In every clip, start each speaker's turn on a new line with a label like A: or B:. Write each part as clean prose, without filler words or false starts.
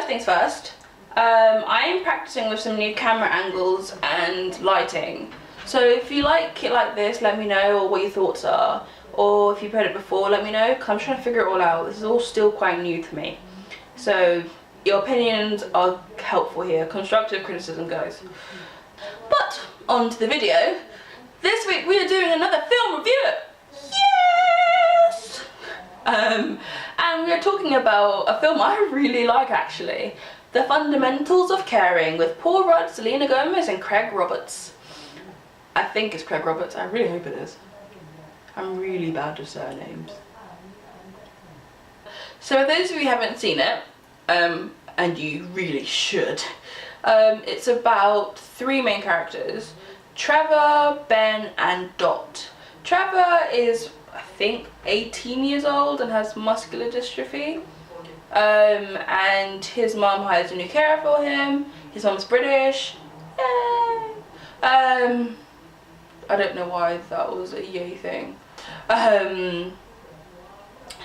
A: things first, I am practicing with some new camera angles and lighting. So if you like it like this, let me know, or what your thoughts are. Or if you've heard it before, let me know, because I'm trying to figure it all out. This is all still quite new to me. So your opinions are helpful here. Constructive criticism, guys. But on to the video. This week we are doing another film review. Yes! And we are talking about a film I really like, actually. The Fundamentals of Caring, with Paul Rudd, Selena Gomez and Craig Roberts. I think it's Craig Roberts. I really hope it is. I'm really bad with surnames. So for those of you who haven't seen it, and you really should, it's about three main characters: Trevor, Ben and Dot. Trevor is, I think, 18 years old and has muscular dystrophy. And his mum hires a new carer for him. His mum's British. Yay! I don't know why that was a yay thing.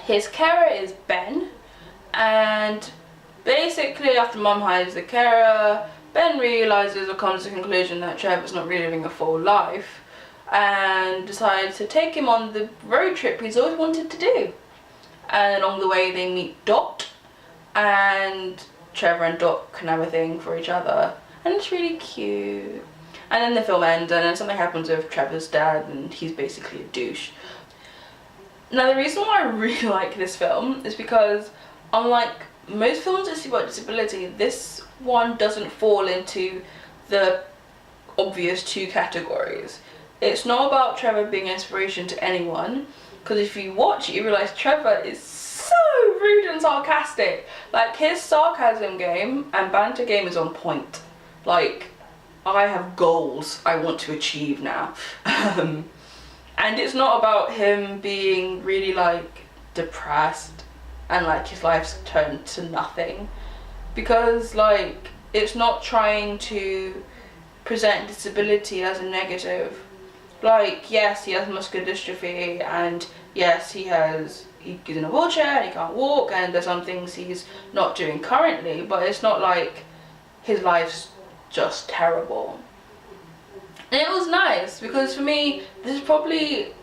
A: His carer is Ben, and basically after mum hires the carer, Ben realises or comes to the conclusion that Trevor's not really living a full life, and decides to take him on the road trip he's always wanted to do. And along the way they meet Dot, and Trevor and Dot can have a thing for each other, and it's really cute. And then the film ends, and then something happens with Trevor's dad, and he's basically a douche. Now the reason why I really like this film is because, unlike most films that see about disability, this one doesn't fall into the obvious two categories. It's not about Trevor being an inspiration to anyone, because if you watch it you realise Trevor is so rude and sarcastic. Like, his sarcasm game and banter game is on point. Like, I have goals I want to achieve now. And it's not about him being really like depressed and like his life's turned to nothing, because like it's not trying to present disability as a negative. Like, yes, he has muscular dystrophy, and yes, he's in a wheelchair and he can't walk, and there's some things he's not doing currently, but it's not like his life's just terrible. And it was nice, because for me, this is probably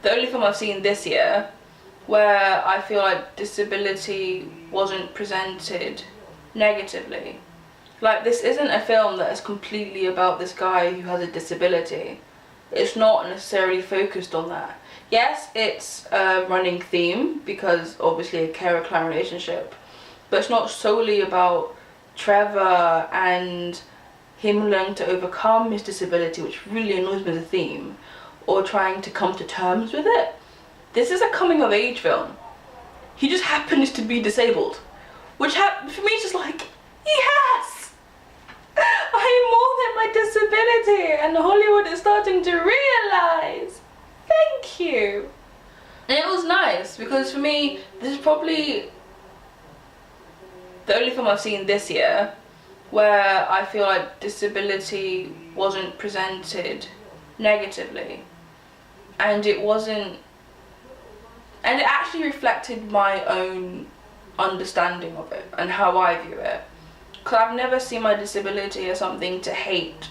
A: the only film I've seen this year where I feel like disability wasn't presented negatively. Like, this isn't a film that is completely about this guy who has a disability. It's not necessarily focused on that. Yes, it's a running theme, because obviously a carer-client relationship, but it's not solely about Trevor and him learning to overcome his disability, which really annoys me as a theme, or trying to come to terms with it. This is a coming of age film. He just happens to be disabled, which for me is just like, yes! I'm more than my disability, and Hollywood is starting to realise. Thank you. And it was nice, because for me, this is probably the only film I've seen this year where I feel like disability wasn't presented negatively, and it actually reflected my own understanding of it and how I view it. Because I've never seen my disability as something to hate,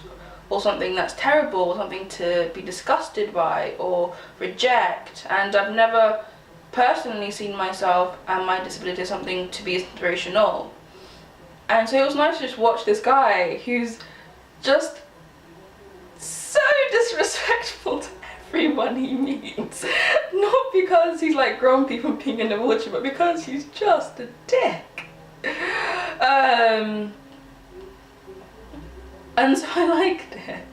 A: or something that's terrible, or something to be disgusted by or reject, and I've never personally seen myself and my disability as something to be inspirational. And so it was nice to just watch this guy who's just so disrespectful to everyone he meets. Not because he's like grumpy from being in a wheelchair, but because he's just a dick. And so I liked it.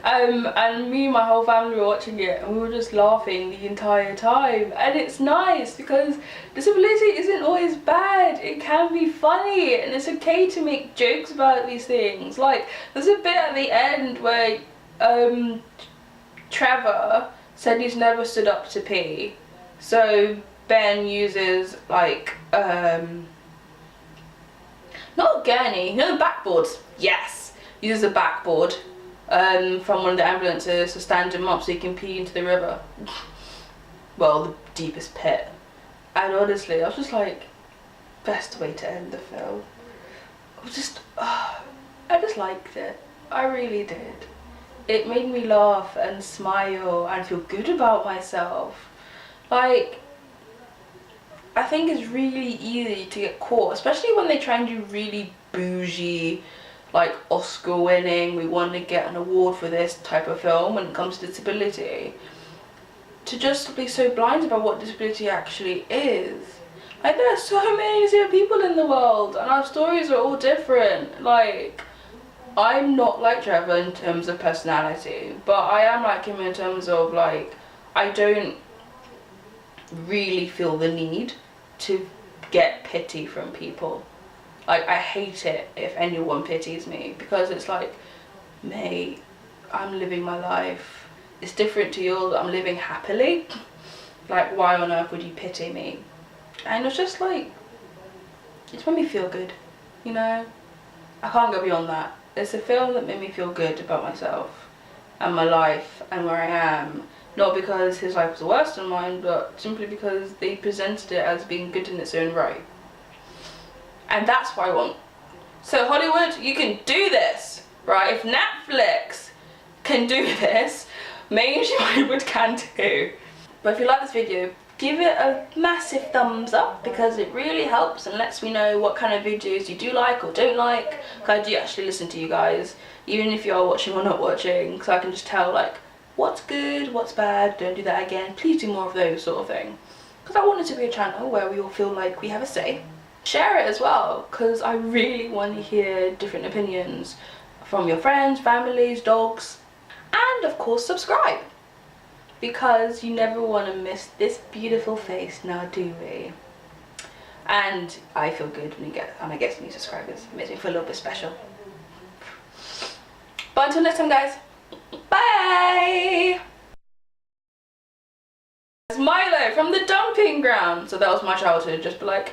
A: And me and my whole family were watching it, and we were just laughing the entire time. And it's nice, because disability isn't always bad. It can be funny, and it's okay to make jokes about these things. Like, there's a bit at the end where Trevor said he's never stood up to pee, so Ben uses like not a gurney, no, backboards. Yes, uses a backboard from one of the ambulances to stand him up so he can pee into the river. Well, the deepest pit. And honestly, I was just like, best way to end the film. I just liked it. I really did. It made me laugh and smile and feel good about myself. Like, I think it's really easy to get caught, especially when they try and do really bougie, like Oscar winning, we want to get an award for this type of film when it comes to disability, to just be so blind about what disability actually is. Like, there are so many disabled people in the world and our stories are all different. Like, I'm not like Trevor in terms of personality, but I am like him in terms of, like, I don't really feel the need to get pity from people. Like, I hate it if anyone pities me, because it's like, mate, I'm living my life. It's different to yours. I'm living happily. Like, why on earth would you pity me? And it's just like, it's made me feel good, you know? I can't go beyond that. It's a film that made me feel good about myself and my life and where I am. Not because his life was worse than mine, but simply because they presented it as being good in its own right. And that's what I want. So Hollywood, you can do this, right? If Netflix can do this, maybe Hollywood can too. But if you like this video, give it a massive thumbs up, because it really helps and lets me know what kind of videos you do like or don't like. Because I do actually listen to you guys, even if you are watching or not watching, so I can just tell, like, what's good, what's bad, don't do that again, please do more of those sort of thing. Because I want it to be a channel where we all feel like we have a say. Share it as well, because I really want to hear different opinions from your friends, families, dogs, and of course subscribe, because you never want to miss this beautiful face, now do we? And I feel good when I get some new subscribers. It makes me feel a little bit special. But until next time, guys, bye! It's Milo from the dumping ground. So that was my childhood, just be like,